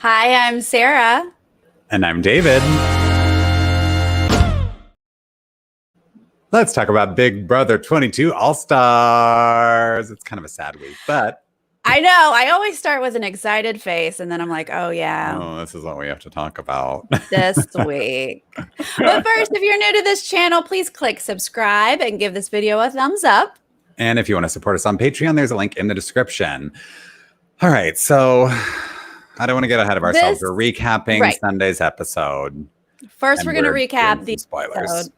Hi, I'm Sarah. And I'm David. Let's talk about Big Brother 22 All-Stars. It's kind of a sad week, but... I know. I always start with an excited face, and then I'm like, oh, yeah. Oh, this is what we have to talk about. This week. But first, if you're new to this channel, please click subscribe and give this video a thumbs up. And if you want to support us on Patreon, there's a link in the description. All right, so... I don't want to get ahead of ourselves. We're recapping Sunday's episode. First, we're going to recap the spoilers. Episode.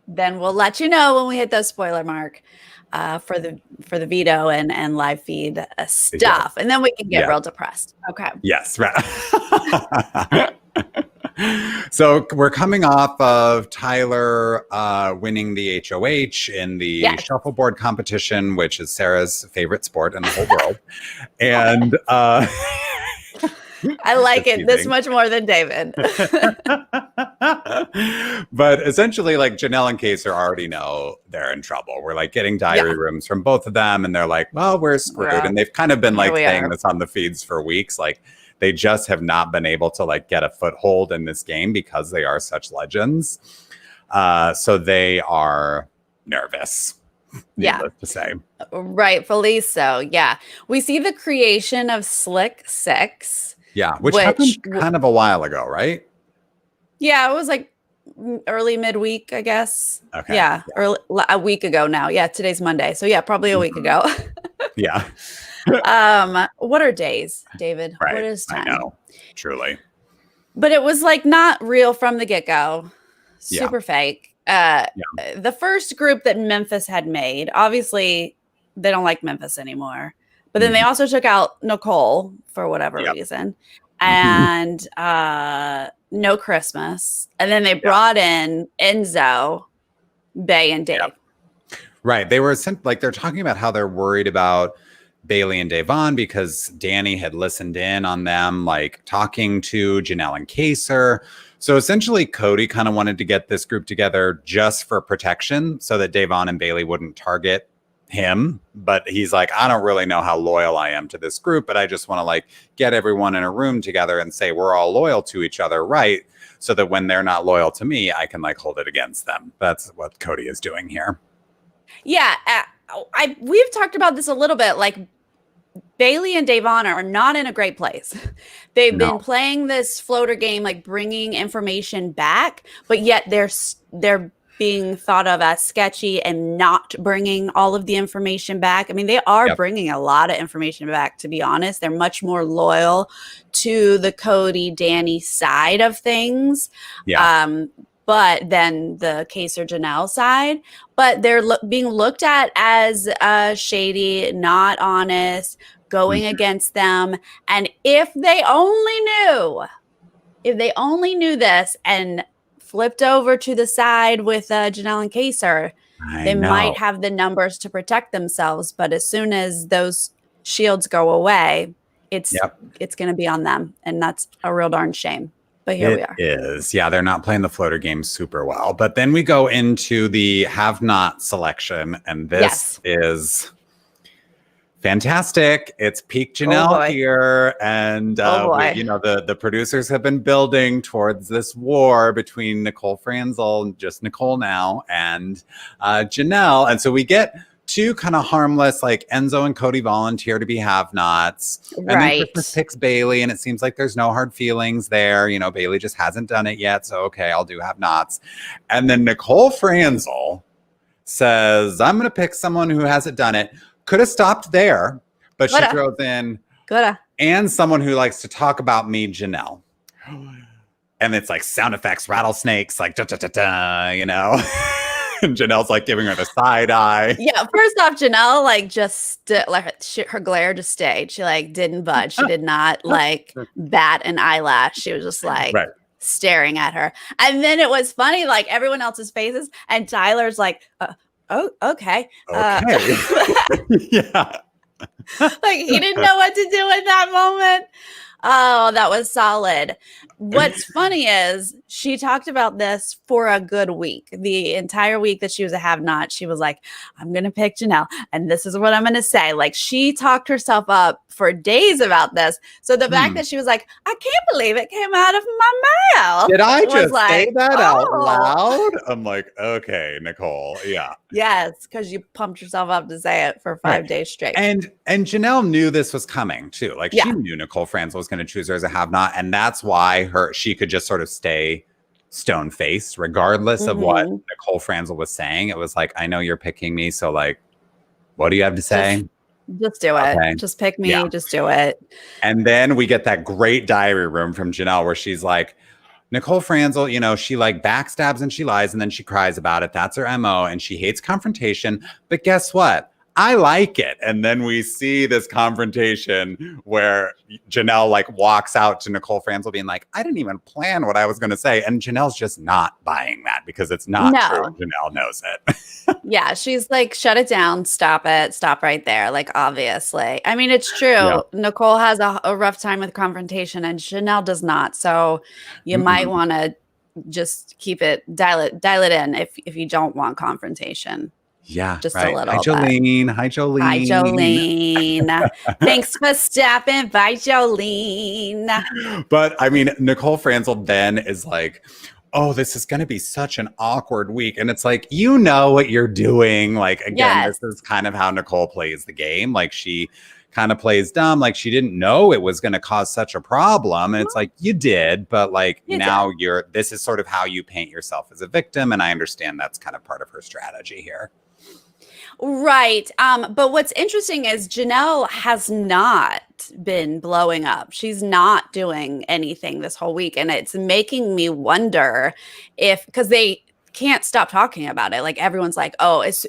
Then we'll let you know when we hit the spoiler mark for the veto and live feed stuff. And then we can get real depressed. Okay. Yes. Right. So we're coming off of Tyler winning the HOH in the shuffleboard competition, which is Sarah's favorite sport in the whole world. And... I like it this much more than David. But essentially, like, Janelle and Kaysar already know they're in trouble. We're like getting diary rooms from both of them, and they're like, well, we're screwed. And they've kind of been like saying this on the feeds for weeks. Like, they just have not been able to like get a foothold in this game because they are such legends. So they are nervous. Needless to say. Rightfully so. Yeah. We see the creation of Slick 6. Yeah, which happened kind of a while ago, right? Yeah, it was like early midweek, I guess. Okay. Yeah, a week ago now. Yeah, today's Monday. So yeah, probably a week ago. Yeah. What are days, David? Right. What is time? I know. Truly. But it was like not real from the get-go. Super fake. The first group that Memphis had made, obviously they don't like Memphis anymore. But then they also took out Nicole for whatever reason. And No Christmas. And then they brought in Enzo, Bay, and Dave. Right. They were like, they're talking about how they're worried about Bailey and Davon because Danny had listened in on them, like talking to Janelle and Kaysar. So essentially, Cody kind of wanted to get this group together just for protection so that Davon and Bailey wouldn't target him. But he's like, I don't really know how loyal I am to this group, but I just want to like get everyone in a room together and say we're all loyal to each other, right? So that when they're not loyal to me, I can like hold it against them. That's what Cody is doing here. Yeah, we've talked about this a little bit. Like, Bailey and Davon are not in a great place. They've been playing this floater game, like bringing information back, but yet they're being thought of as sketchy and not bringing all of the information back. I mean, they are bringing a lot of information back, to be honest. They're much more loyal to the Cody, Danny side of things. But then the Kaysar Janelle side, but they're being looked at as shady, not honest, going against them. And if they only knew this and flipped over to the same with Janelle and Kaysar, they might have the numbers to protect themselves. But as soon as those shields go away, it's going to be on them. And that's a real darn shame. But here we are. It is. Yeah, they're not playing the floater game super well. But then we go into the have-not selection. And this is fantastic. It's peak Janelle here. And, you know, the producers have been building towards this war between Nicole Franzel, just Nicole now, and Janelle. And so we get two kind of harmless, like Enzo and Cody volunteer to be have-nots. And then Christmas picks Bailey, and it seems like there's no hard feelings there. You know, Bailey just hasn't done it yet, so okay, I'll do have-nots. And then Nicole Franzel says, I'm going to pick someone who hasn't done it. Could have stopped there, but she throws in, and someone who likes to talk about me, Janelle. And it's like sound effects, rattlesnakes, like da-da-da-da, you know? And Janelle's like giving her the side eye. Yeah, first off, Janelle like just like her glare just stayed. She like didn't budge. She did not like bat an eyelash. She was just like staring at her. And then it was funny, like everyone else's faces, and Tyler's like, "Oh, okay." Yeah. Like he didn't know what to do in that moment. Oh, that was solid. What's funny is she talked about this for a good week. The entire week that she was a have-not, she was like, I'm going to pick Janelle, and this is what I'm going to say. Like, she talked herself up for days about this. So the fact that she was like, I can't believe it came out of my mouth. Did I just say that out loud? I'm like, okay, Nicole. Yeah. Yes, because you pumped yourself up to say it for 5 days straight. And Janelle knew this was coming too. Like, she knew Nicole Franzel was going to choose her as a have-not, and that's why she could just sort of stay stone-faced regardless of what Nicole Franzel was saying. It was like, I know you're picking me, so like, what do you have to say? Just do it. Okay. Just pick me. Yeah. Just do it. And then we get that great diary room from Janelle where she's like, Nicole Franzel, you know, she like backstabs and she lies and then she cries about it. That's her MO, and she hates confrontation. But guess what? I like it. And then we see this confrontation where Janelle like walks out to Nicole Franzel being like, I didn't even plan what I was going to say. And Janelle's just not buying that because it's not true. Janelle knows it. Yeah. She's like, shut it down. Stop it. Stop right there. Like, obviously. I mean, it's true. Yeah. Nicole has a rough time with confrontation and Janelle does not. So you might want to just dial it in if you don't want confrontation. Yeah, just a little. Hi, Jolene. Hi, Jolene. Hi, Jolene. Thanks for stopping by, Jolene. But I mean, Nicole Franzel then is like, oh, this is going to be such an awkward week. And it's like, you know what you're doing. Like, again, this is kind of how Nicole plays the game. Like, she kind of plays dumb. Like, she didn't know it was going to cause such a problem. And it's like, you did, but like now this is sort of how you paint yourself as a victim. And I understand that's kind of part of her strategy here. Right. But what's interesting is Janelle has not been blowing up. She's not doing anything this whole week. And it's making me wonder because they can't stop talking about it. Like, everyone's like, oh, as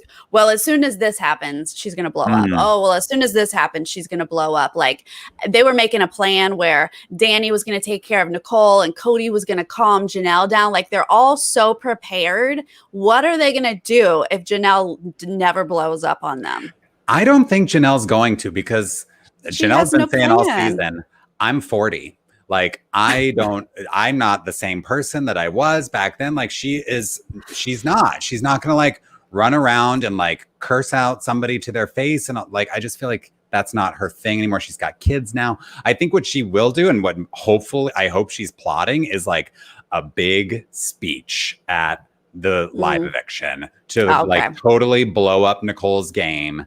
soon as this happens, she's going to blow up. Oh, well, as soon as this happens, she's going to blow up. Like, they were making a plan where Danny was going to take care of Nicole and Cody was going to calm Janelle down. Like, they're all so prepared. What are they going to do if Janelle never blows up on them? I don't think Janelle's going to, because Janelle's been saying all season, I'm 40. Like, I'm not the same person that I was back then. Like, she's not going to like run around and like curse out somebody to their face. And like, I just feel like that's not her thing anymore. She's got kids now. I think what she will do, and what I hope she's plotting, is like a big speech at the live eviction to like totally blow up Nicole's game.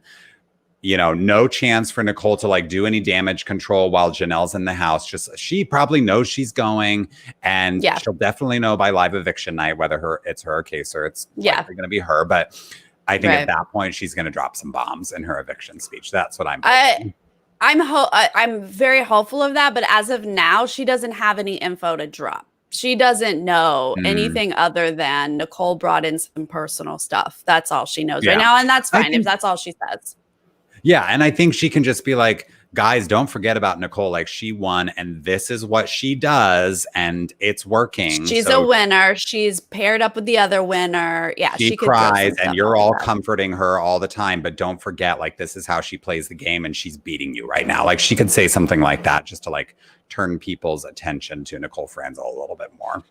You know, no chance for Nicole to like do any damage control while Janelle's in the house. Just, she probably knows she's going, and she'll definitely know by live eviction night whether it's her or Kaysar. It's likely going to be her, but I think at that point she's going to drop some bombs in her eviction speech. That's what I'm thinking. I'm very hopeful of that, but as of now, she doesn't have any info to drop. She doesn't know anything other than Nicole brought in some personal stuff. That's all she knows right now, and that's fine if that's all she says. Yeah, and I think she can just be like, guys, don't forget about Nicole. Like, she won, and this is what she does, and it's working. She's a winner. She's paired up with the other winner. Yeah, she cries, and you're all comforting her all the time. But don't forget, like, this is how she plays the game, and she's beating you right now. Like, she could say something like that just to like turn people's attention to Nicole Franzel a little bit more.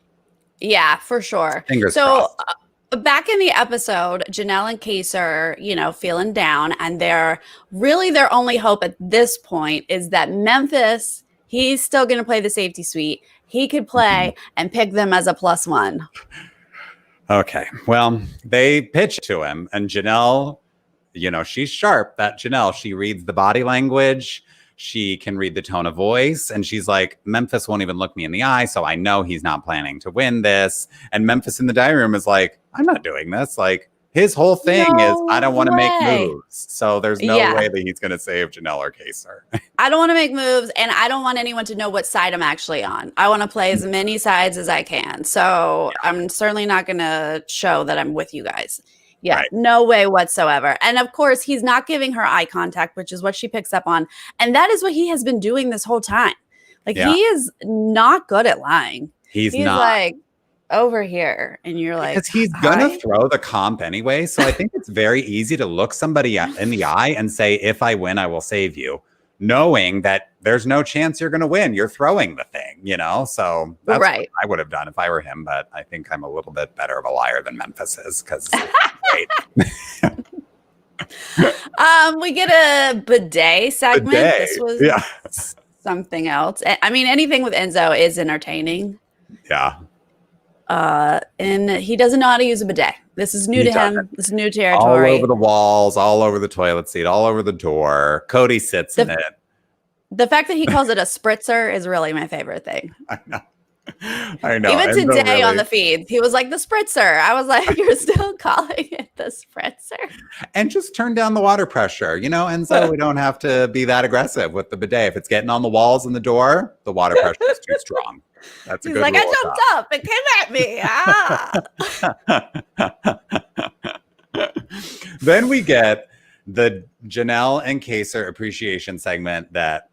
Yeah, for sure. Fingers crossed. Back in the episode, Janelle and Kaysar, you know, feeling down, and their only hope at this point is that Memphis, he's still going to play the safety suite. He could play and pick them as a +1. Okay. Well, they pitch to him, and Janelle, you know, she's sharp. That Janelle, she reads the body language. She can read the tone of voice, and she's like, Memphis won't even look me in the eye, so I know he's not planning to win this. And Memphis in the diary room is like, I'm not doing this. Like, his whole thing is, I don't want to make moves. So there's no way that he's going to save Janelle or Kaysar. I don't want to make moves, and I don't want anyone to know what side I'm actually on. I want to play as many sides as I can. So I'm certainly not going to show that I'm with you guys. Yeah, no way whatsoever. And of course, he's not giving her eye contact, which is what she picks up on. And that is what he has been doing this whole time. Like, he is not good at lying. He's not. Like, over here. And you're like, because he's going to throw the comp anyway. So I think it's very easy to look somebody in the eye and say, if I win, I will save you. knowing that there's no chance you're going to win. You're throwing the thing, So that's what I would have done if I were him. But I think I'm a little bit better of a liar than Memphis is because great. We get a bidet segment. This was something else. I mean, anything with Enzo is entertaining. Yeah. And he doesn't know how to use a bidet. This is new to him. This is new territory. All over the walls, all over the toilet seat, all over the door. Cody sits in it. The fact that he calls it a spritzer is really my favorite thing. I know. Even today on the feeds, he was like, the spritzer. I was like, you're still calling it the spritzer. And just turn down the water pressure. Enzo, we don't have to be that aggressive with the bidet. If it's getting on the walls and the door, the water pressure is too strong. That's a good rule. He's like, I jumped up. It came at me. Then we get the Janelle and Kaysar appreciation segment that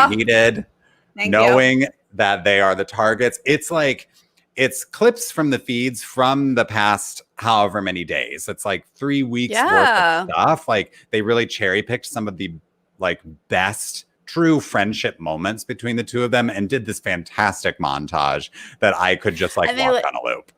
we needed, knowing that they are the targets. It's clips from the feeds from the past however many days. It's like 3 weeks worth of stuff. Like they really cherry picked some of the best true friendship moments between the two of them and did this fantastic montage that I could just watch on a loop.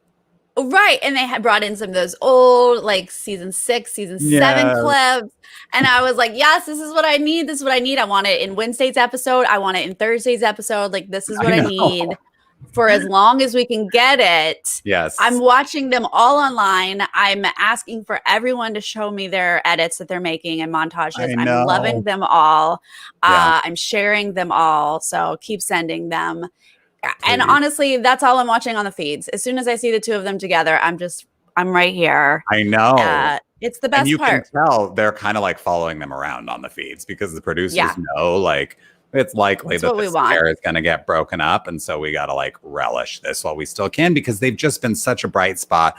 Right. And they had brought in some of those old season 6, season 7 clips. And I was like, yes, this is what I need. This is what I need. I want it in Wednesday's episode. I want it in Thursday's episode. This is what I need for as long as we can get it. Yes. I'm watching them all online. I'm asking for everyone to show me their edits that they're making and montages. I'm loving them all. I'm sharing them all. So keep sending them. And honestly, that's all I'm watching on the feeds. As soon as I see the two of them together, I'm right here. I know. It's the best and you part. can tell they're kind of following them around on the feeds because the producers know it's likely that this pair is going to get broken up. And so we got to relish this while we still can because they've just been such a bright spot,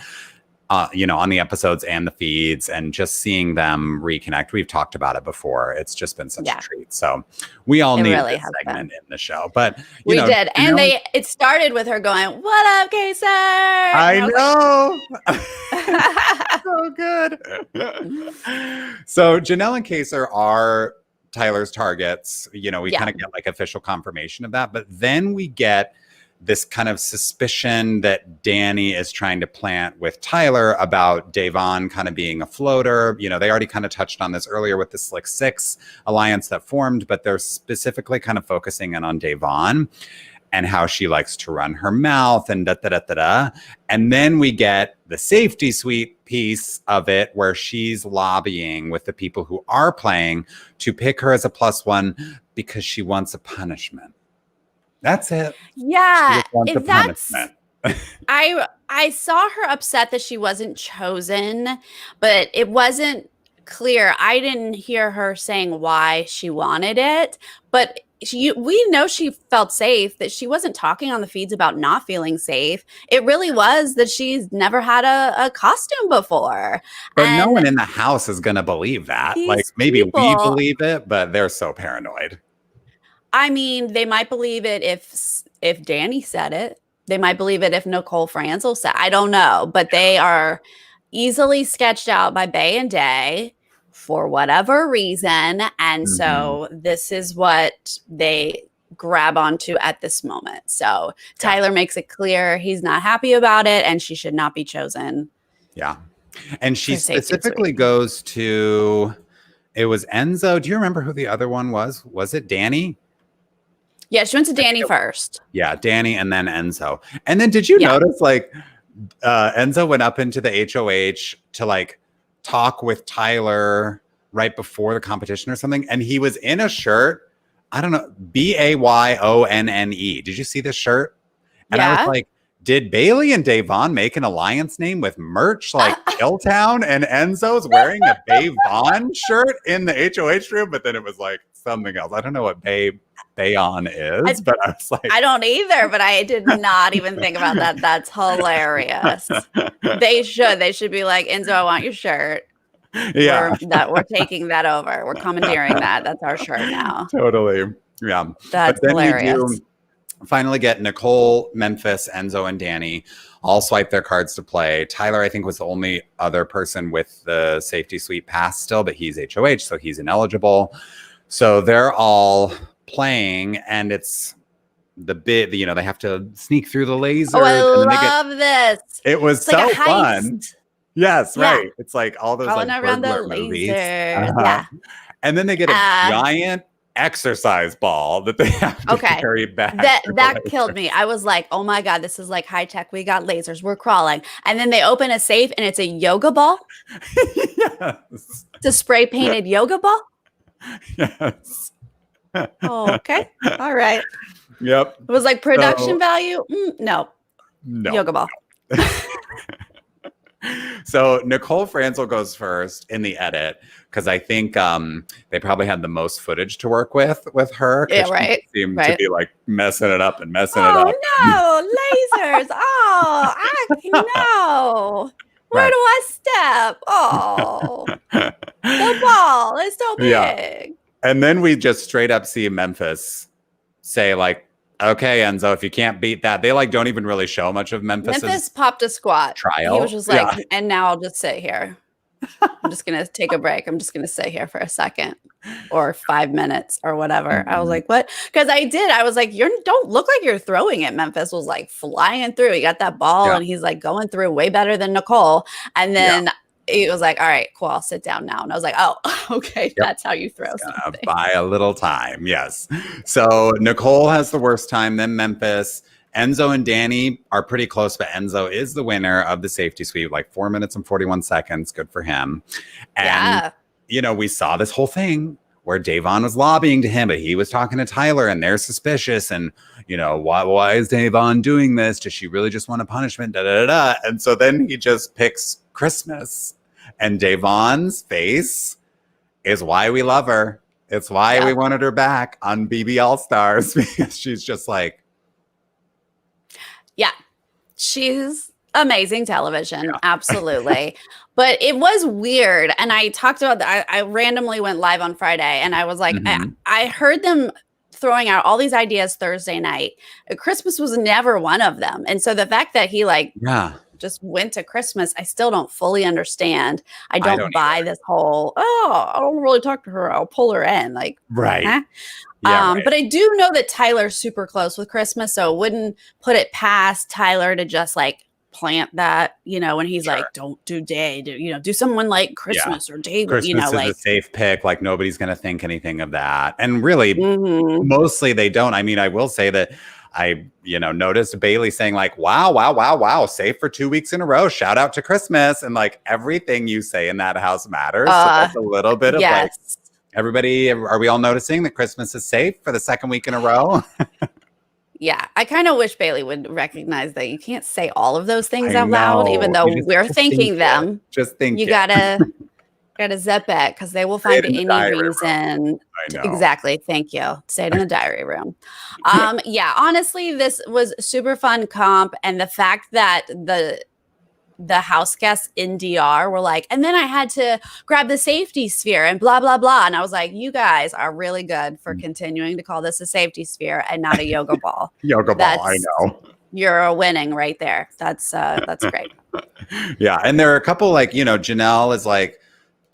on the episodes and the feeds and just seeing them reconnect. We've talked about it before. It's just been such a treat. So we all need this segment in the show. But we did. And it started with her going, "What up, Kaysar?" I know. So good. So Janelle and Kaysar are Tyler's targets. We kind of get official confirmation of that. But then we get this kind of suspicion that Danny is trying to plant with Tyler about Da'Vonne kind of being a floater. They already kind of touched on this earlier with the Slick Six alliance that formed, but they're specifically kind of focusing in on Da'Vonne and how she likes to run her mouth and da-da-da-da-da. And then we get the safety suite piece of it where she's lobbying with the people who are playing to pick her as a +1 because she wants a punishment. That's it. Yeah. If that's, I saw her upset that she wasn't chosen, but it wasn't clear. I didn't hear her saying why she wanted it, but we know she felt safe, that she wasn't talking on the feeds about not feeling safe. It really was that she's never had a costume before. But no one in the house is going to believe that. Maybe we believe it, but they're so paranoid. I mean, they might believe it if Danny said it. They might believe it if Nicole Franzel said. I don't know, but they are easily sketched out by Bay and Day for whatever reason, and so this is what they grab onto at this moment. So Tyler makes it clear he's not happy about it, and she should not be chosen. Yeah, and she specifically goes to. It was Enzo. Do you remember who the other one was? Was it Danny? Yeah, she went to Danny first. Yeah, Danny and then Enzo. And then did you notice Enzo went up into the HOH to talk with Tyler right before the competition or something, and he was in a shirt, I don't know, BAYONNE. Did you see this shirt? And I was like, did Bailey and Da'Vonne make an alliance name with merch like Hilltown? And Enzo's wearing a Da'Vonne shirt in the HOH room, but then it was something else. I don't know what Bayon is, but I was like, I don't either, but I did not even think about that. That's hilarious. They should be like, Enzo, I want your shirt. Yeah. We're taking that over. We're commandeering that. That's our shirt now. Totally. Yeah. That's hilarious. We do finally get Nicole, Memphis, Enzo, and Danny all swipe their cards to play. Tyler, I think, was the only other person with the safety suite pass still, but he's HOH, so he's ineligible. So they're all playing, and it's the bit, you know, they have to sneak through the lasers. Oh, I and love this. It was it's so like a fun. heist. Yes, Yeah. right. It's like all those Crawling like around the burglar movies. lasers. Yeah. And then they get a giant exercise ball that they have to carry back. That killed me. I was like, oh my God, this is like high tech. We got lasers. We're crawling. And then they open a safe and it's a yoga ball. Yes. It's a spray painted yoga ball. Yes. Oh, okay. All right. Yep. It was like production value. No. Yoga ball. So Nicole Franzel goes first in the edit because I think they probably had the most footage to work with her. Yeah, right. She seemed to be like messing it up. Oh no, lasers! No. Where do I step? Oh, the ball is so big. Yeah. And then we just straight up see Memphis say like, okay, Enzo, if you can't beat that, they like don't even really show much of Memphis popped a squat. Trial. He was just like, and now I'll just sit here. I'm just gonna take a break. I'm just gonna sit here for a second or 5 minutes or whatever. I was like, what? Because I was like, you don't look like you're throwing it. Memphis was like flying through. He got that ball and he's like going through way better than Nicole. And then it was like, all right, cool, I'll sit down now. And I was like, oh, okay, that's how you throw something. Buy a little time, yes. So Nicole has the worst time, then Memphis. Enzo and Danny are pretty close, but Enzo is the winner of the safety sweep, like 4 minutes and 41 seconds. Good for him. And, you know, we saw this whole thing where Davon was lobbying to him, but he was talking to Tyler and they're suspicious. And, you know, why is Davon doing this? Does she really just want a punishment? Da, da, da, da. And so then he just picks Christmas. And Davon's face is why we love her. It's why we wanted her back on BB All Stars, because she's just like, she's amazing television. Absolutely. But it was weird. And I talked about that. I randomly went live on Friday and I was like, I heard them throwing out all these ideas Thursday night. Christmas was never one of them. And so the fact that he just went to Christmas, I still don't fully understand. I don't buy this whole, I don't really talk to her. I'll pull her in. Like, right. But I do know that Tyler's super close with Christmas, so it wouldn't put it past Tyler to just like plant that, you know, when he's like, don't do day, do someone like Christmas or David, Christmas you know, is like a safe pick. Like nobody's going to think anything of that. And really, mostly they don't. I mean, I will say that I, noticed Bailey saying like, wow, safe for 2 weeks in a row. Shout out to Christmas. And like everything you say in that house matters. So that's a little bit of like, everybody, are we all noticing that Christmas is safe for the second week in a row? Yeah, I kind of wish Bailey would recognize that you can't say all of those things out loud, even though we're thinking them. Just think you gotta zip it because they will find any reason. Exactly. Thank you. Say it in the diary room. Honestly, this was super fun comp, and the fact that the house guests in DR were like, and then I had to grab the safety sphere and blah, blah, blah. And I was like, you guys are really good for continuing to call this a safety sphere and not a yoga ball. Ball, I know. You're winning right there. That's great. Yeah. And there are a couple like, Janelle is like,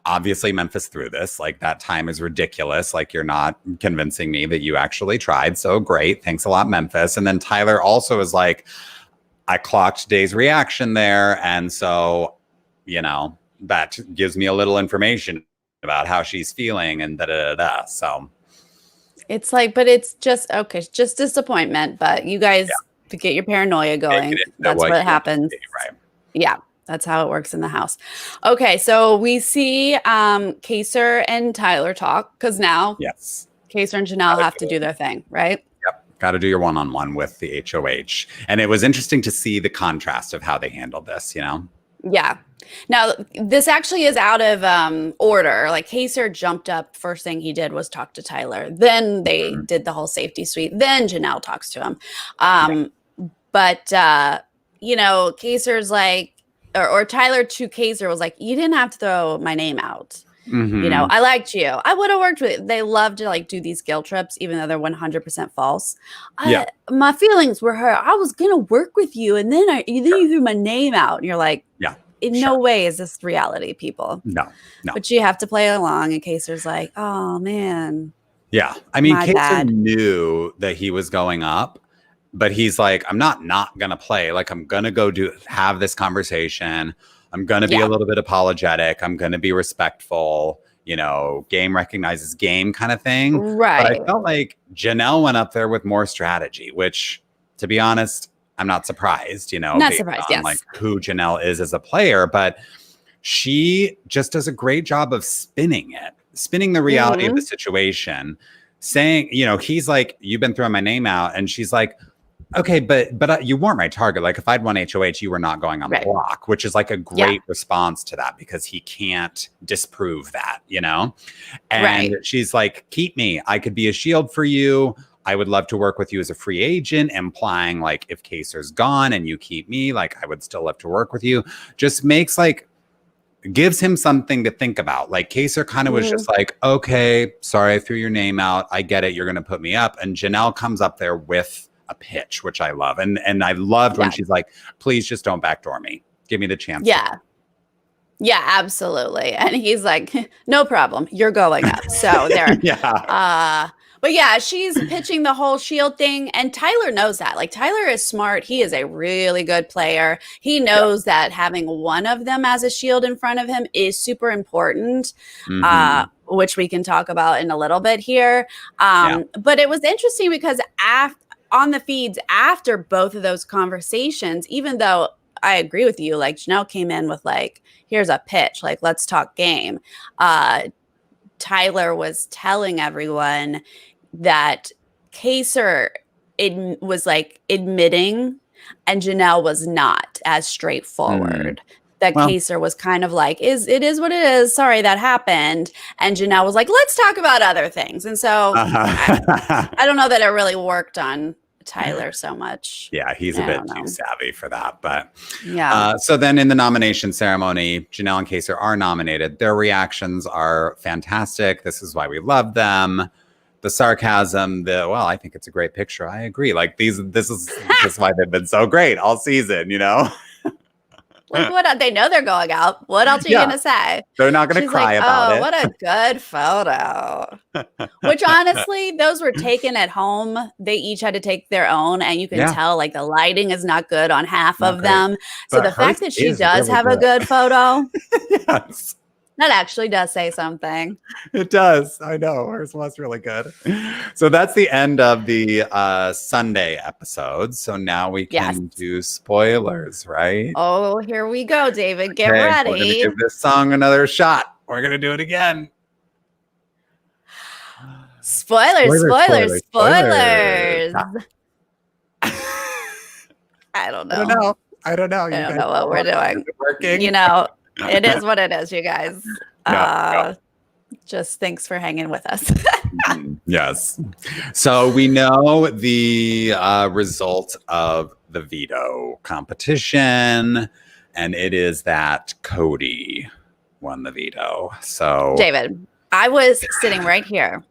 obviously Memphis threw this. Like that time is ridiculous. Like you're not convincing me that you actually tried. So great. Thanks a lot, Memphis. And then Tyler also is like, I clocked Day's reaction there. And so, that gives me a little information about how she's feeling and da-da-da-da. So it's like, but it's just, okay, it's just disappointment. But you guys to get your paranoia going. That's what happens. Right. Yeah. That's how it works in the house. Okay. So we see Kaysar and Tyler talk because now Kaysar and Janelle have to do their thing, right? Got to do your one-on-one with the HOH. And it was interesting to see the contrast of how they handled this, Yeah. Now, this actually is out of order. Like Kaysar jumped up. First thing he did was talk to Tyler. Then they did the whole safety suite. Then Janelle talks to him. But, Kaysar's like, or Tyler to Kaysar was like, you didn't have to throw my name out. I liked you. I would have worked with it. They love to like do these guilt trips, even though they're 100% false. My feelings were hurt. I was gonna work with you, and then you threw my name out, and you're like, in no way is this reality, people. No. But you have to play along. And Kaysar's like, oh man, Yeah. I mean, My Kaysar bad. knew that he was going up, but he's like, I'm not going to play. Like, I'm going to go have this conversation. I'm going to be a little bit apologetic. I'm going to be respectful. You know, game recognizes game kind of thing. Right. But I felt like Janelle went up there with more strategy, which, to be honest, I'm not surprised, you know, Not based surprised, on yes. like who Janelle is as a player. But she just does a great job of spinning the reality of the situation, saying, you know, he's like, you've been throwing my name out. And she's like, okay, but you weren't my target. Like if I'd won HOH, you were not going on the block, which is like a great response to that because he can't disprove that, you know? And she's like, keep me. I could be a shield for you. I would love to work with you as a free agent, implying like if Kaysar's gone and you keep me, like I would still love to work with you. Just makes like, gives him something to think about. Like Kaysar kind of was just like, okay, sorry, I threw your name out. I get it. You're going to put me up. And Janelle comes up there with a pitch, which I love. And I loved when she's like, please just don't backdoor me. Give me the chance. Yeah. Yeah, absolutely. And he's like, no problem. You're going up. So there. But yeah, she's pitching the whole shield thing. And Tyler knows that. Like, Tyler is smart. He is a really good player. He knows that having one of them as a shield in front of him is super important, which we can talk about in a little bit here. But it was interesting because on the feeds after both of those conversations, even though I agree with you, like Janelle came in with like, here's a pitch, like, let's talk game. Tyler was telling everyone that Kaysar was like admitting and Janelle was not as straightforward. That Kaysar was kind of like, it is what it is. Sorry, that happened. And Janelle was like, let's talk about other things. And so I don't know that it really worked on Tyler so much. Yeah, he's a bit too savvy for that. But yeah. So then in the nomination ceremony, Janelle and Kaysar are nominated. Their reactions are fantastic. This is why we love them. The sarcasm, I think it's a great picture. I agree. Like this is why they've been so great all season, you know? Like what they know they're going out. What else are you gonna say? They're not gonna cry about it. What a good photo. Which honestly, those were taken at home. They each had to take their own, and you can tell like the lighting is not good on half of them. So the fact that she does have a good photo, that actually does say something. It does. I know. Hers was really good. So that's the end of the Sunday episode. So now we can do spoilers, right? Oh, here we go, David. Get ready. We're going to give this song another shot. We're going to do it again. Spoilers. I don't know. I don't know what we're doing. Is it working? You know, it is what it is, you guys. Just thanks for hanging with us. Yes. So we know the result of the veto competition, and it is that Cody won the veto. So David, I was sitting right here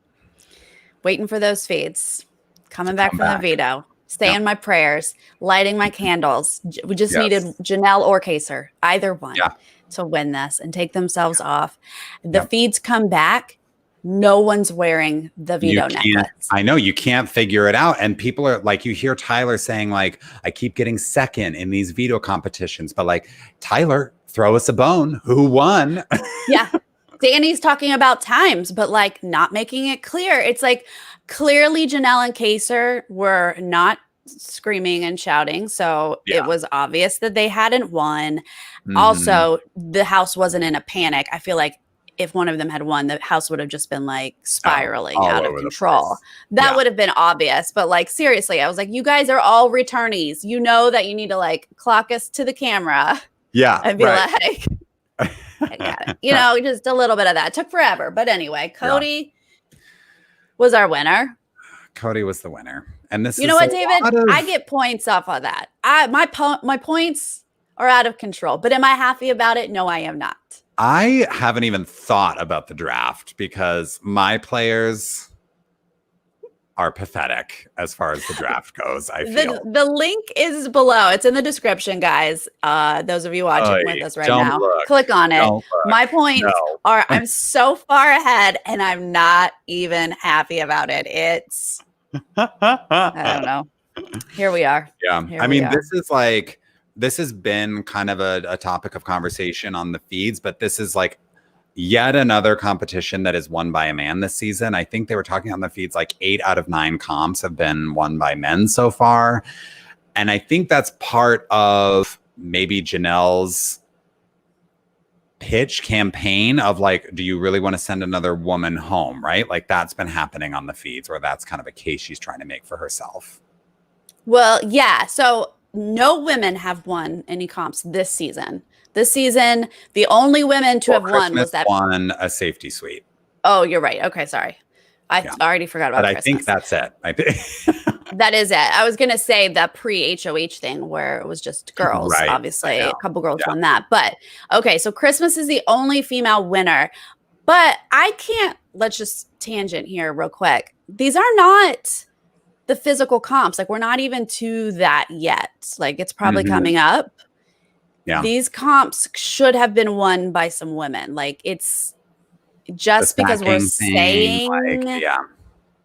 waiting for those feeds, coming back from the veto, saying my prayers, lighting my candles. We just needed Janelle or Kaysar, either one, to win this and take themselves off. The feeds come back. No one's wearing the veto necklace. I know, you can't figure it out. And people are like, you hear Tyler saying like, I keep getting second in these veto competitions, but like, Tyler, throw us a bone. Who won? Yeah. Danny's talking about times, but like not making it clear. It's like clearly Janelle and Kaysar were not screaming and shouting. So it was obvious that they hadn't won. Also, the house wasn't in a panic. I feel like if one of them had won, the house would have just been like spiraling out of control. That would have been obvious. But like, seriously, I was like, you guys are all returnees. You know that you need to like clock us to the camera. Yeah. And be like, I got it. You know, just a little bit of that. It took forever. But anyway, Cody was our winner. Cody was the winner. And this you know what, David? I get points off of that. My points are out of control. But am I happy about it? No, I am not. I haven't even thought about the draft because my players are pathetic as far as the draft goes, I feel. The link is below. It's in the description, guys. Those of you watching with us right now, click on it. My points are I'm so far ahead and I'm not even happy about it. It's, I don't know. Here we are. Yeah. I mean, this has been kind of a topic of conversation on the feeds, but this is like yet another competition that is won by a man this season. I think they were talking on the feeds like 8 out of 9 comps have been won by men so far. And I think that's part of maybe Janelle's pitch campaign of like, do you really want to send another woman home? Right? Like that's been happening on the feeds where that's kind of a case she's trying to make for herself. Well, yeah. So no women have won any comps this season. This season, the only women to have won was that won a safety suite. Oh, you're right. Okay, sorry. I already forgot about But Christmas. I think that's it. I think that is it. I was going to say the pre-HOH thing where it was just girls, right. Obviously. A couple girls won that. But okay, so Christmas is the only female winner. But I can't, let's just tangent here real quick. These are not the physical comps. Like we're not even to that yet. Like it's probably coming up. Yeah. These comps should have been won by some women. Like it's just because we're saying, like,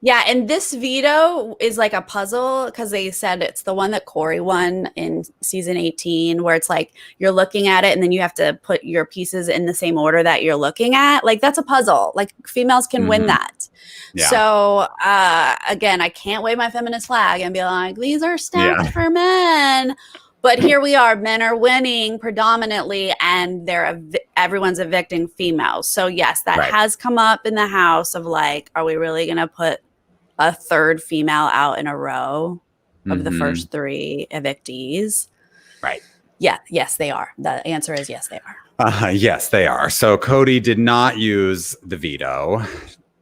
yeah. And this veto is like a puzzle because they said it's the one that Corey won in season 18, where it's like you're looking at it and then you have to put your pieces in the same order that you're looking at. Like that's a puzzle. Like females can win that. Yeah. So again, I can't wave my feminist flag and be like, these are stacked for men. But here we are, men are winning predominantly, and everyone's evicting females. So yes, that has come up in the house of like, are we really going to put a third female out in a row of the first 3 evictees? Right. Yeah. Yes, they are. The answer is yes, they are. Yes, they are. So Cody did not use the veto.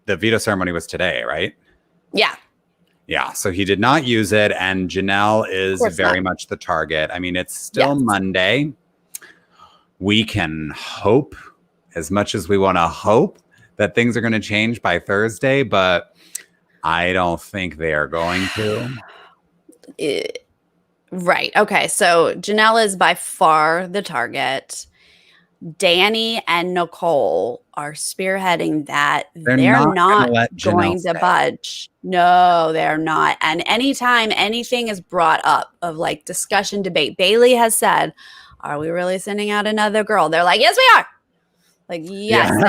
The veto ceremony was today, right? Yeah. Yeah, so he did not use it, and Janelle is very much the target. I mean, it's still Monday. We can hope as much as we want to hope that things are going to change by Thursday, but I don't think they are going to. Right. Okay, so Janelle is by far the target. Danny and Nicole are spearheading that. They're not going to budge. No, they're not. And anytime anything is brought up of like discussion, debate, Bailey has said, are we really sending out another girl? They're like, yes, we are. Like, yes,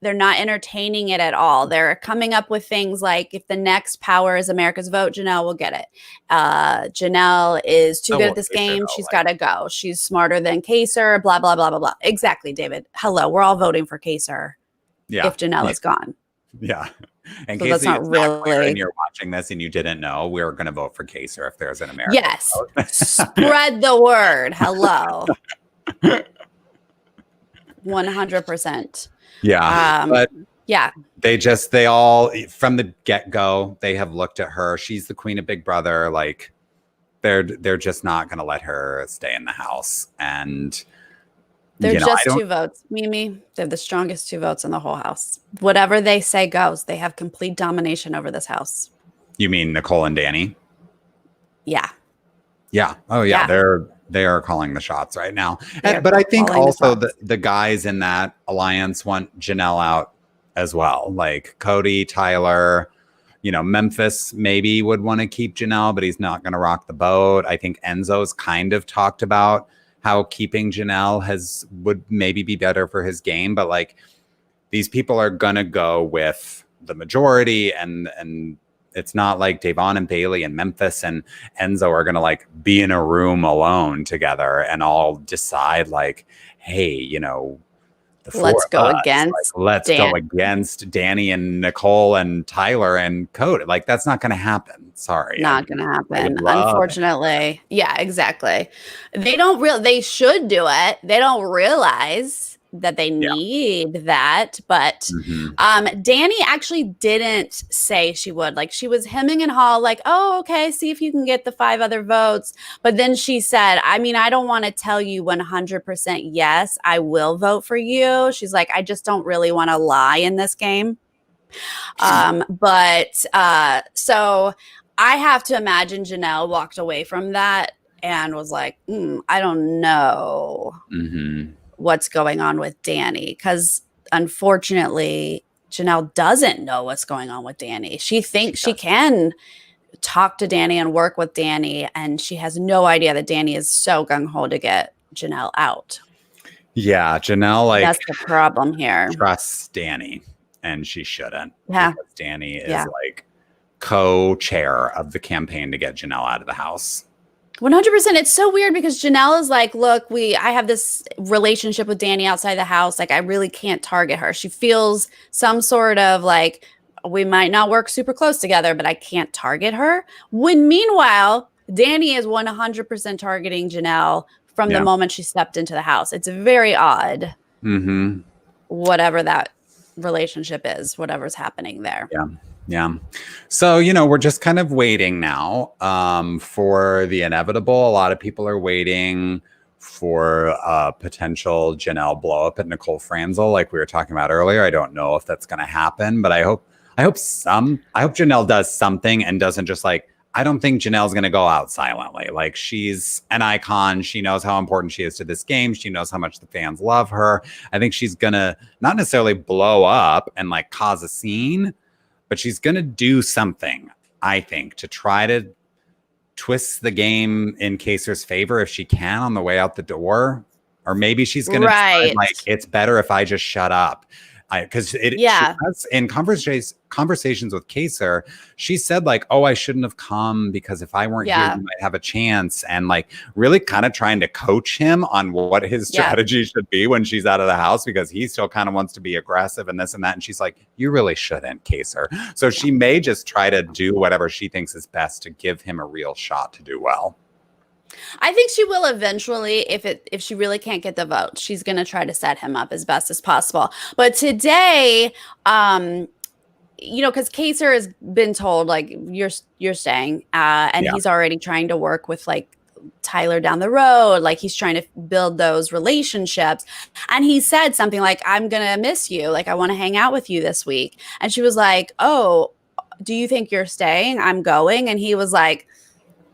they're not entertaining it at all. They're coming up with things like if the next power is America's vote, Janelle will get it. Janelle is too good at this game. She's got to go. She's smarter than Kaysar, blah, blah, blah, blah, blah. Exactly, David. Hello. We're all voting for Kaysar if Janelle is gone. Yeah. And so that's not really. And you're watching this and you didn't know, we're going to vote for Kaysar if there's an American. Yes. Spread the word. Hello. 100%. Yeah. But yeah, they all from the get-go, they have looked at her. She's the queen of Big Brother. Like they're just not going to let her stay in the house. And they're just 2 votes. Mimi, they're the strongest 2 votes in the whole house. Whatever they say goes. They have complete domination over this house. You mean Nicole and Danny? Yeah. Yeah. Oh yeah. They are calling the shots right now. But I think also the guys in that alliance want Janelle out as well. Like Cody, Tyler, Memphis maybe would want to keep Janelle, but he's not going to rock the boat. I think Enzo's kind of talked about how keeping Janelle would maybe be better for his game. But like these people are going to go with the majority and it's not like Davon and Bailey and Memphis and Enzo are going to like be in a room alone together and all decide like, hey, let's go against Danny and Nicole and Tyler and Cody. Like that's not going to happen. Sorry. Not going to happen. Unfortunately. Yeah, exactly. They should do it. They don't realize that they need that. But Danny actually didn't say she would. Like she was hemming and haw like, oh, okay, see if you can get the 5 other votes. But then she said, I mean, I don't want to tell you 100% yes, I will vote for you. She's like, I just don't really want to lie in this game. So I have to imagine Janelle walked away from that and was like, I don't know what's going on with Danny. Because unfortunately, Janelle doesn't know what's going on with Danny. She thinks she can talk to Danny and work with Danny, and she has no idea that Danny is so gung-ho to get Janelle out. Yeah, Janelle, like, that's the problem here. Trusts Danny, and she shouldn't. Yeah. Because Danny is like co-chair of the campaign to get Janelle out of the house. 100%. It's so weird because Janelle is like, look, I have this relationship with Danny outside the house. Like, I really can't target her. She feels some sort of like, we might not work super close together, but I can't target her. When meanwhile, Danny is 100% targeting Janelle from the moment she stepped into the house. It's very odd. Whatever that relationship is, whatever's happening there. Yeah. So, we're just kind of waiting now for the inevitable. A lot of people are waiting for a potential Janelle blow up at Nicole Franzel, like we were talking about earlier. I don't know if that's going to happen, but I hope Janelle does something and doesn't just like, I don't think Janelle's going to go out silently. Like, she's an icon. She knows how important she is to this game. She knows how much the fans love her. I think she's going to not necessarily blow up and like cause a scene, but she's going to do something, I think, to try to twist the game in Kaysar's favor if she can on the way out the door. Or maybe she's going to decide, like, it's better if I just shut up. Because she has, in conversations with Kaysar, she said like, oh, I shouldn't have come because if I weren't here, you might have a chance. And like really kind of trying to coach him on what his strategy should be when she's out of the house, because he still kind of wants to be aggressive and this and that. And she's like, you really shouldn't, Kaysar. So she may just try to do whatever she thinks is best to give him a real shot to do well. I think she will eventually, if she really can't get the vote, she's going to try to set him up as best as possible. But today, because Kaysar has been told like you're staying, and he's already trying to work with like Tyler down the road, like he's trying to build those relationships. And he said something like, I'm going to miss you. Like, I want to hang out with you this week. And she was like, oh, do you think you're staying? I'm going. And he was like,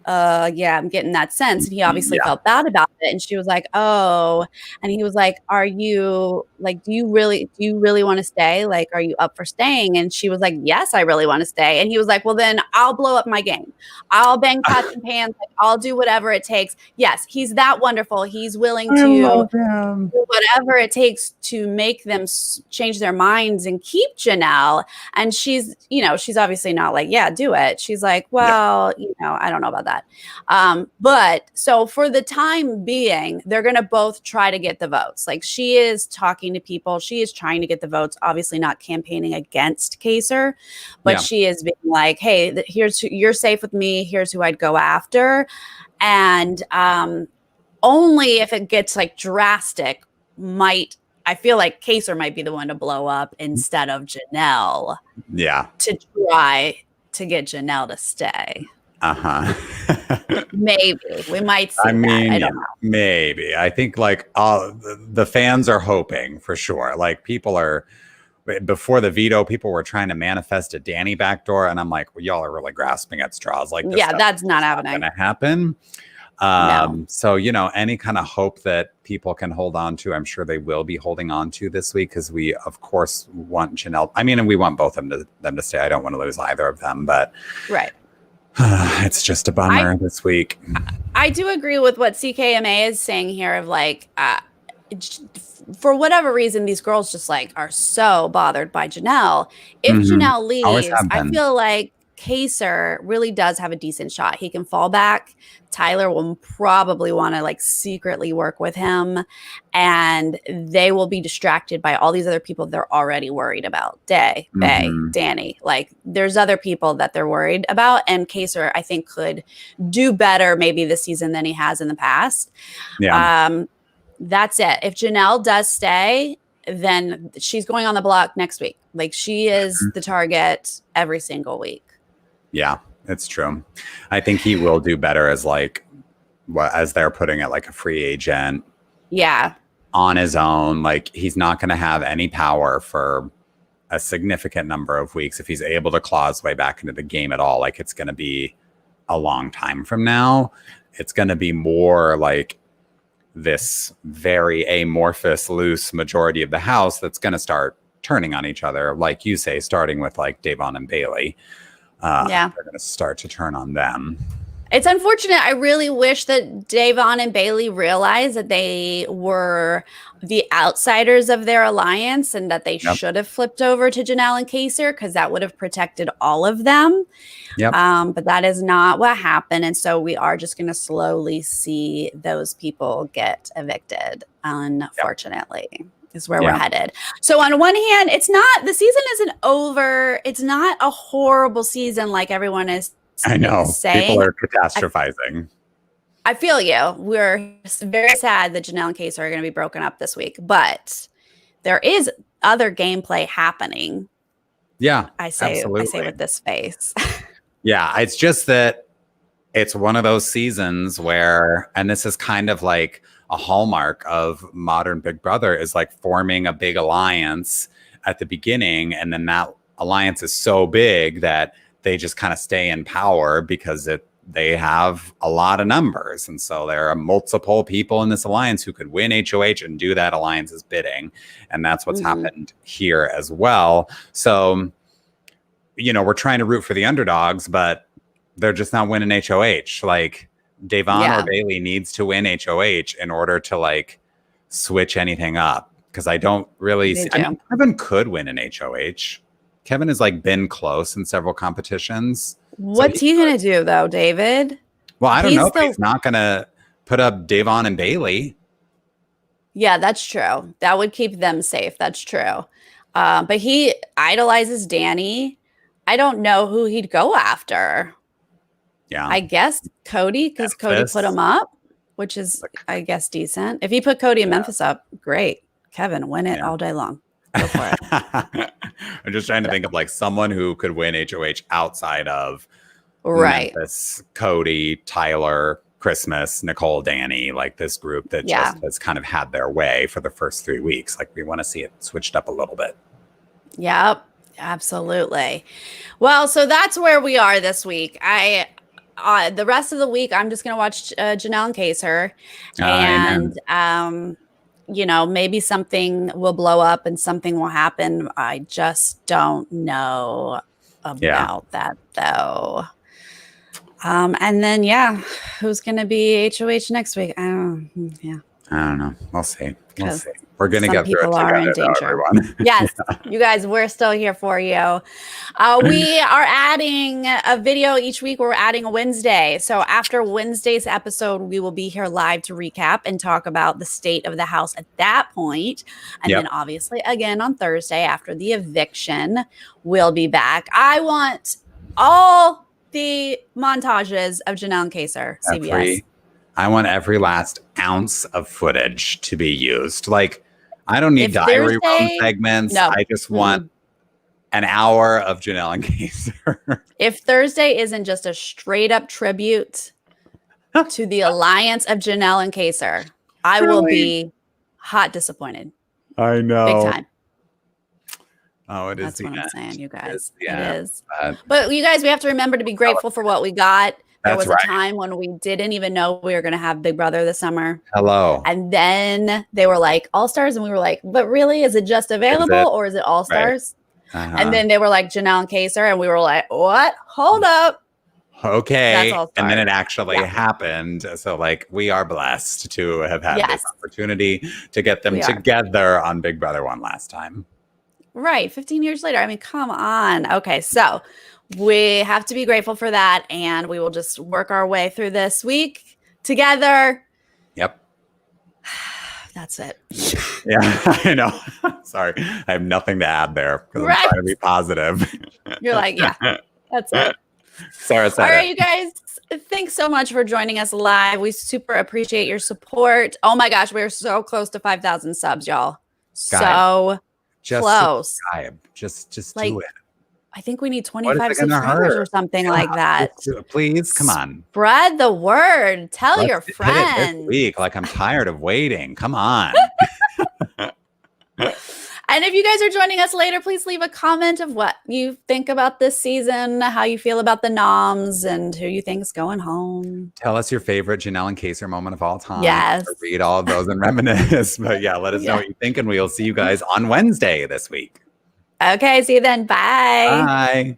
yeah, I'm getting that sense. And he obviously felt bad about it. And she was like, oh, and he was like, are you like, do you really want to stay? Like, are you up for staying? And she was like, yes, I really want to stay. And he was like, well, then I'll blow up my game. I'll bang pots and pans. Like, I'll do whatever it takes. Yes, he's that wonderful. He's willing to do whatever it takes to make them change their minds and keep Janelle. And she's obviously not like, yeah, do it. She's like, well, I don't know about that. But so for the time being, they're going to both try to get the votes. Like, she is talking to people. She is trying to get the votes, obviously not campaigning against Kaysar, but she is being like, hey, you're safe with me. Here's who I'd go after. And only if it gets like drastic I feel like Kaysar might be the one to blow up instead of Janelle. Yeah. To try to get Janelle to stay. Maybe we might see that. I don't know. Maybe. I think like the fans are hoping for sure. Like, people are, before the veto, people were trying to manifest a Danny backdoor, and I'm like, well, y'all are really grasping at straws. Like, that's not happening. Going to happen. No. So, any kind of hope that people can hold on to, I'm sure they will be holding on to this week, because we, of course, want Janelle. I mean, and we want both of them to stay. I don't want to lose either of them, but it's just a bummer this week. I do agree with what CKMA is saying here of like, for whatever reason, these girls just like are so bothered by Janelle. If Janelle leaves, I feel like Kaysar really does have a decent shot. He can fall back. Tyler will probably want to like secretly work with him, and they will be distracted by all these other people they're already worried about. Bay, Danny. Like, there's other people that they're worried about, and Kaysar, I think, could do better maybe this season than he has in the past. That's it. If Janelle does stay, then she's going on the block next week. Like, she is the target every single week. Yeah, it's true. I think he will do better as like, as they're putting it, like a free agent. Yeah. On his own. Like, he's not going to have any power for a significant number of weeks, if he's able to claw his way back into the game at all, like it's going to be a long time from now. It's going to be more like this very amorphous, loose majority of the House that's going to start turning on each other, like you say, starting with like Davon and Bailey. They're going to start to turn on them. It's unfortunate. I really wish that Davon and Bailey realized that they were the outsiders of their alliance and that they should have flipped over to Janelle and Kaysar, because that would have protected all of them. But that is not what happened. And so we are just going to slowly see those people get evicted, unfortunately. Is where we're headed. So on one hand, the season isn't over. It's not a horrible season like everyone is saying. People are catastrophizing. I feel you. We're very sad that Janelle and Kaysar are going to be broken up this week, but there is other gameplay happening. Yeah, I say with this face. Yeah, it's just that it's one of those seasons where, and this is kind of like a hallmark of modern Big Brother, is like forming a big alliance at the beginning, and then that alliance is so big that they just kind of stay in power because they have a lot of numbers. And so there are multiple people in this alliance who could win HOH and do that alliance's bidding. And that's what's happened here as well. So, we're trying to root for the underdogs, but they're just not winning HOH. Like Davon or Bailey needs to win HOH in order to like switch anything up. Because I don't really see, Kevin could win an HOH. Kevin has like been close in several competitions. What's he going to do though, David? Well, I don't know. He's not going to put up Davon and Bailey. Yeah, that's true. That would keep them safe. That's true. But he idolizes Danny. I don't know who he'd go after. Yeah. I guess Cody, because Cody put him up, which is, I guess, decent. If he put Cody and Memphis up, great. Kevin, win it all day long. Go for it. I'm just trying to think of like someone who could win HOH outside of Memphis, Cody, Tyler, Christmas, Nicole, Danny, like this group that just has kind of had their way for the first 3 weeks. Like we want to see it switched up a little bit. Yep, absolutely. Well, so that's where we are this week. The rest of the week, I'm just going to watch Janelle and Kaysar, and maybe something will blow up and something will happen. I just don't know about that though. And then, who's going to be HOH next week? I don't know. We'll see. We're going to get through it together, though, everyone. Yes, you guys, we're still here for you. We are adding a video each week. We're adding a Wednesday. So after Wednesday's episode, we will be here live to recap and talk about the state of the house at that point. And then obviously again on Thursday after the eviction, we'll be back. I want all the montages of Janelle and Kaysar, CBS. I want every last ounce of footage to be used. Like, I don't need diary room segments. No. I just want an hour of Janelle and Kaysar. If Thursday isn't just a straight up tribute to the alliance of Janelle and Kaysar, I will be hot disappointed. I know. Big time. Oh, it is. That's what I'm saying, you guys. It is. But you guys, we have to remember to be grateful for what we got. There was a time when we didn't even know we were going to have Big Brother this summer. Hello. And then they were like All-Stars. And we were like, but really, is it just available or is it All-Stars? Right. And then they were like Janelle and Kaysar. And we were like, what? Hold up. Okay. And then it actually happened. So like we are blessed to have had this opportunity to get them together on Big Brother one last time. Right. 15 years later. I mean, come on. Okay. So we have to be grateful for that, and we will just work our way through this week together. Yep. That's it. Yeah, I know. Sorry. I have nothing to add there because I'm trying to be positive. You're like, that's it. Sarah said All right, you guys, thanks so much for joining us live. We super appreciate your support. Oh my gosh, we're so close to 5,000 subs, y'all. So close. Subscribe. Just do it. I think we need 25 subscribers or something like that. Please, come on. Spread the word. Tell your friends. This week, like I'm tired of waiting. Come on. And And if you guys are joining us later, please leave a comment of what you think about this season, how you feel about the noms, and who you think is going home. Tell us your favorite Janelle and Kaysar moment of all time. Yes. Read all of those and reminisce. But yeah, let us know what you think, and we'll see you guys on Wednesday this week. Okay, see you then. Bye. Bye.